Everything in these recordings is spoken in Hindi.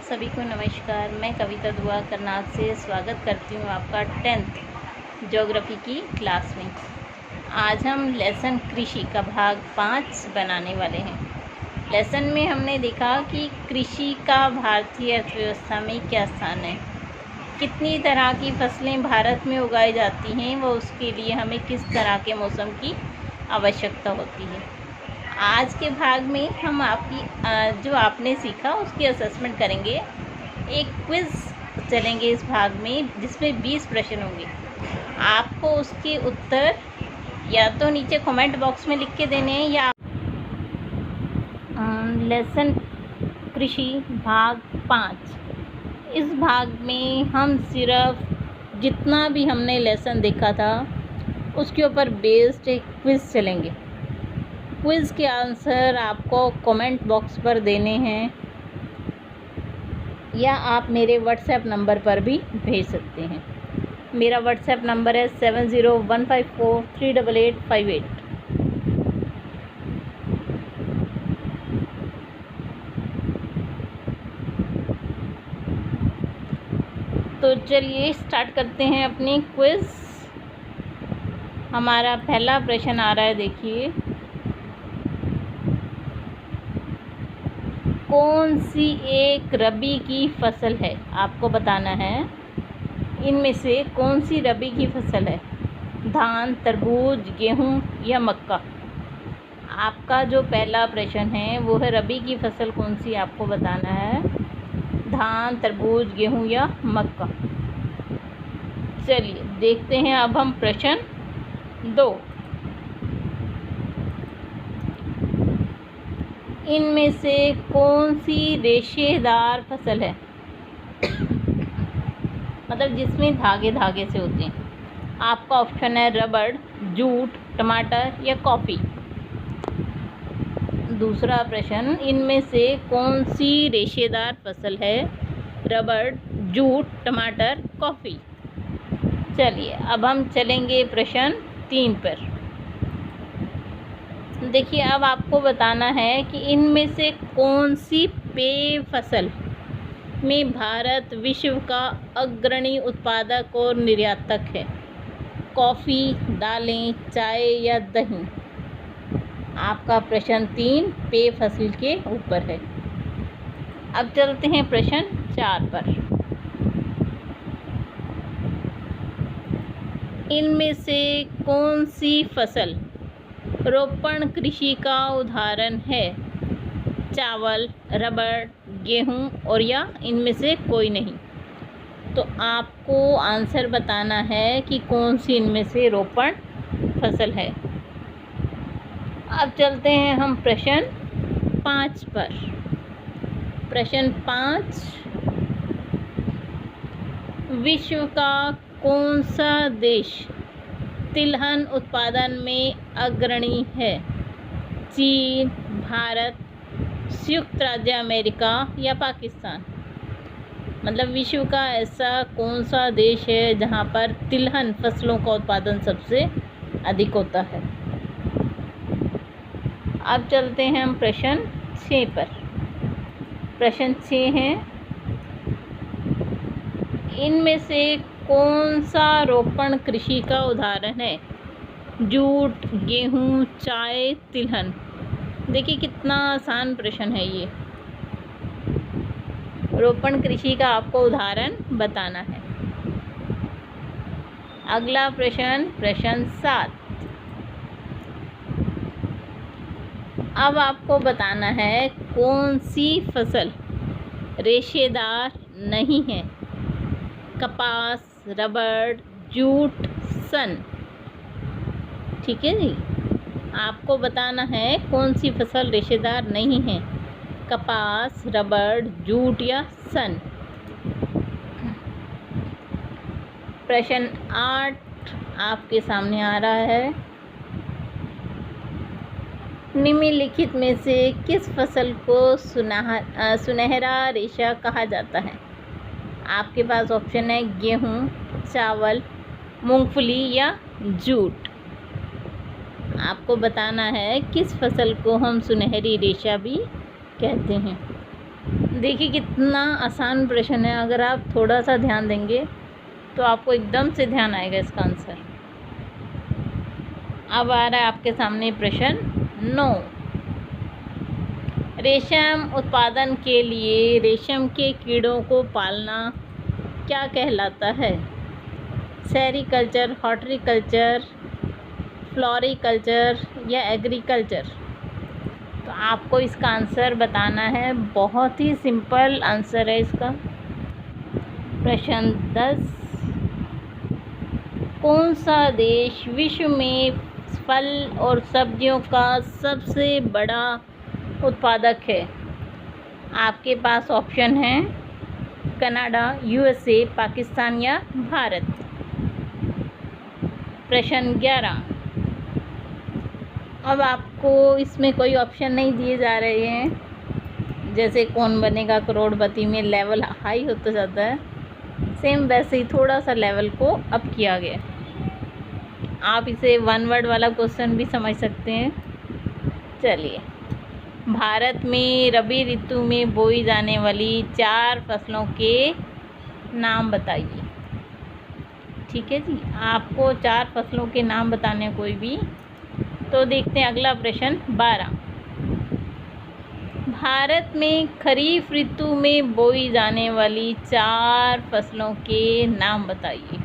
सभी को नमस्कार। मैं कविता दुआ करनाल से स्वागत करती हूँ आपका 10th ज्योग्राफी की क्लास में। आज हम लेसन कृषि का भाग 5 बनाने वाले हैं। लेसन में हमने देखा कि कृषि का भारतीय अर्थव्यवस्था में क्या स्थान है, कितनी तरह की फसलें भारत में उगाई जाती हैं व उसके लिए हमें किस तरह के मौसम की आवश्यकता होती है। आज के भाग में हम आपकी जो आपने सीखा उसकी असेसमेंट करेंगे। एक क्विज़ चलेंगे इस भाग में जिसमें 20 प्रश्न होंगे। आपको उसके उत्तर या तो नीचे कमेंट बॉक्स में लिख के देने हैं या लेसन कृषि भाग 5। इस भाग में हम सिर्फ जितना भी हमने लेसन देखा था उसके ऊपर बेस्ड एक क्विज़ चलेंगे। क्विज़ के आंसर आपको कमेंट बॉक्स पर देने हैं या आप मेरे व्हाट्सएप नंबर पर भी भेज सकते हैं। मेरा व्हाट्सएप नंबर है 7015438858। तो चलिए स्टार्ट करते हैं अपनी क्विज़। हमारा पहला प्रश्न आ रहा है, देखिए, कौन सी एक रबी की फसल है? आपको बताना है इनमें से कौन सी रबी की फसल है। धान, तरबूज, गेहूं या मक्का। आपका जो पहला प्रश्न है वो है रबी की फसल कौन सी, आपको बताना है धान, तरबूज, गेहूं या मक्का। चलिए देखते हैं अब हम प्रश्न 2। इनमें से कौन सी रेशेदार फसल है मतलब जिसमें धागे धागे से होते हैं। आपका ऑप्शन है रबड़, जूट, टमाटर या कॉफ़ी। दूसरा प्रश्न, इनमें से कौन सी रेशेदार फसल है? रबड़, जूट, टमाटर, कॉफ़ी। चलिए अब हम चलेंगे प्रश्न 3 पर। देखिए, अब आपको बताना है कि इनमें से कौन सी पेय फसल में भारत विश्व का अग्रणी उत्पादक और निर्यातक है। कॉफ़ी, दालें, चाय या दही। आपका प्रश्न 3 पेय फसल के ऊपर है। अब चलते हैं प्रश्न 4 पर। इनमें से कौन सी फसल रोपण कृषि का उदाहरण है? चावल, रबड़, गेहूं और या इनमें से कोई नहीं। तो आपको आंसर बताना है कि कौन सी इनमें से रोपण फसल है। अब चलते हैं हम प्रश्न 5 पर। प्रश्न 5, विश्व का कौन सा देश तिलहन उत्पादन में अग्रणी है? चीन, भारत, संयुक्त राज्य अमेरिका या पाकिस्तान। मतलब विश्व का ऐसा कौन सा देश है जहां पर तिलहन फसलों का उत्पादन सबसे अधिक होता है। अब चलते हैं हम प्रश्न 6 पर। प्रश्न 6 है, इनमें से कौन सा रोपण कृषि का उदाहरण है? जूट, गेहूं, चाय, तिलहन। देखिए कितना आसान प्रश्न है ये। रोपण कृषि का आपको उदाहरण बताना है। अगला प्रश्न, प्रश्न 7। अब आपको बताना है कौन सी फसल रेशेदार नहीं है। कपास, रबड़, जूट, सन। ठीक है जी, आपको बताना है कौन सी फसल रेशेदार नहीं है। कपास, रबड़, जूट या सन। प्रश्न 8 आपके सामने आ रहा है, निम्नलिखित में से किस फसल को सुनहरा रेशा कहा जाता है? आपके पास ऑप्शन है गेहूं, चावल, मूंगफली या जूट। आपको बताना है किस फसल को हम सुनहरी रेशा भी कहते हैं। देखिए कितना आसान प्रश्न है, अगर आप थोड़ा सा ध्यान देंगे तो आपको एकदम से ध्यान आएगा इसका आंसर। अब आ रहा है आपके सामने प्रश्न 9। रेशम उत्पादन के लिए रेशम के कीड़ों को पालना क्या कहलाता है? सेरीकल्चर, हॉर्टिकल्चर, फ्लोरिकल्चर या एग्रीकल्चर? तो आपको इसका आंसर बताना है। बहुत ही सिंपल आंसर है इसका। प्रश्न 10। कौन सा देश विश्व में फल और सब्जियों का सबसे बड़ा उत्पादक है? आपके पास ऑप्शन है कनाडा, यूएसए, पाकिस्तान या भारत। प्रश्न 11। अब आपको इसमें कोई ऑप्शन नहीं दिए जा रहे हैं। जैसे कौन बनेगा करोड़पति में लेवल हाई होता जाता है, सेम वैसे ही थोड़ा सा लेवल को अप किया गया। आप इसे वन वर्ड वाला क्वेश्चन भी समझ सकते हैं। चलिए, भारत में रबी ऋतु में बोई जाने वाली 4 फसलों के नाम बताइए। ठीक है जी, आपको 4 फसलों के नाम बताने कोई भी। तो देखते हैं अगला प्रश्न 12। भारत में खरीफ ऋतु में बोई जाने वाली 4 फसलों के नाम बताइए।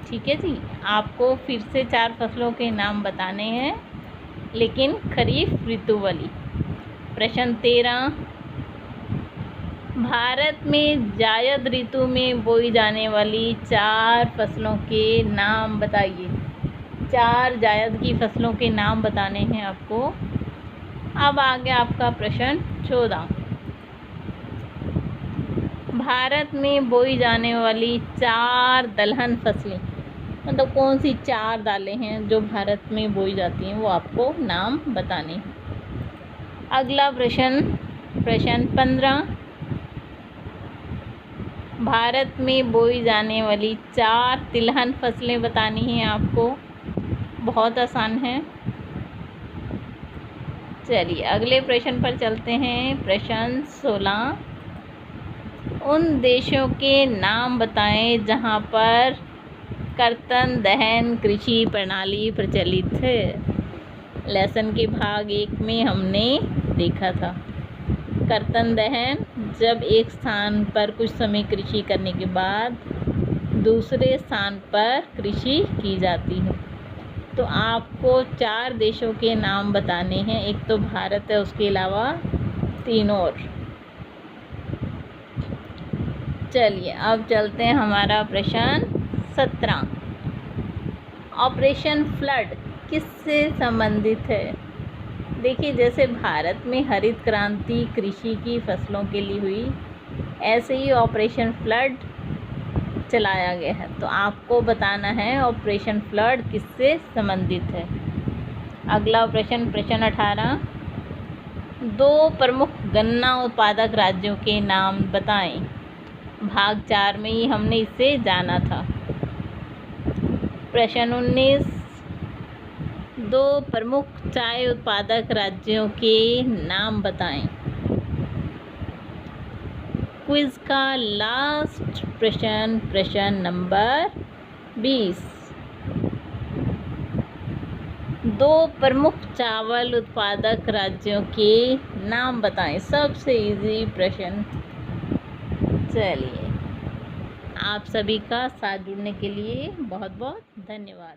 ठीक है जी, आपको फिर से 4 फसलों के नाम बताने हैं, लेकिन खरीफ ऋतु वाली। प्रश्न 13। भारत में जायद ऋतु में बोई जाने वाली 4 फसलों के नाम बताइए। 4 जायद की फसलों के नाम बताने हैं आपको। अब आ गया आपका प्रश्न 14। भारत में बोई जाने वाली 4 दलहन फसलें, मतलब कौन सी 4 दालें हैं जो भारत में बोई जाती हैं, वो आपको नाम बताने हैं। अगला प्रश्न 15। भारत में बोई जाने वाली 4 तिलहन फसलें बतानी हैं आपको। बहुत आसान है। चलिए अगले प्रश्न पर चलते हैं। प्रश्न 16। उन देशों के नाम बताएं जहां पर कर्तन दहन कृषि प्रणाली प्रचलित है। लेसन के भाग 1 में हमने देखा था कर्तन दहन, जब एक स्थान पर कुछ समय कृषि करने के बाद दूसरे स्थान पर कृषि की जाती है। तो आपको 4 देशों के नाम बताने हैं। एक तो भारत है, उसके अलावा 3 और। चलिए अब चलते हैं हमारा प्रश्न 17। ऑपरेशन फ्लड किससे संबंधित है? देखिए, जैसे भारत में हरित क्रांति कृषि की फसलों के लिए हुई, ऐसे ही ऑपरेशन फ्लड चलाया गया है। तो आपको बताना है ऑपरेशन फ्लड किससे संबंधित है। अगला प्रश्न 18। 2 प्रमुख गन्ना उत्पादक राज्यों के नाम बताएं। भाग 4 में ही हमने इसे जाना था। प्रश्न 19। 2 प्रमुख चाय उत्पादक राज्यों के नाम बताएं। क्विज का लास्ट प्रश्न नंबर 20। 2 प्रमुख चावल उत्पादक राज्यों के नाम बताएं। सबसे इजी प्रश्न। चलिए, आप सभी का साथ जुड़ने के लिए बहुत बहुत धन्यवाद।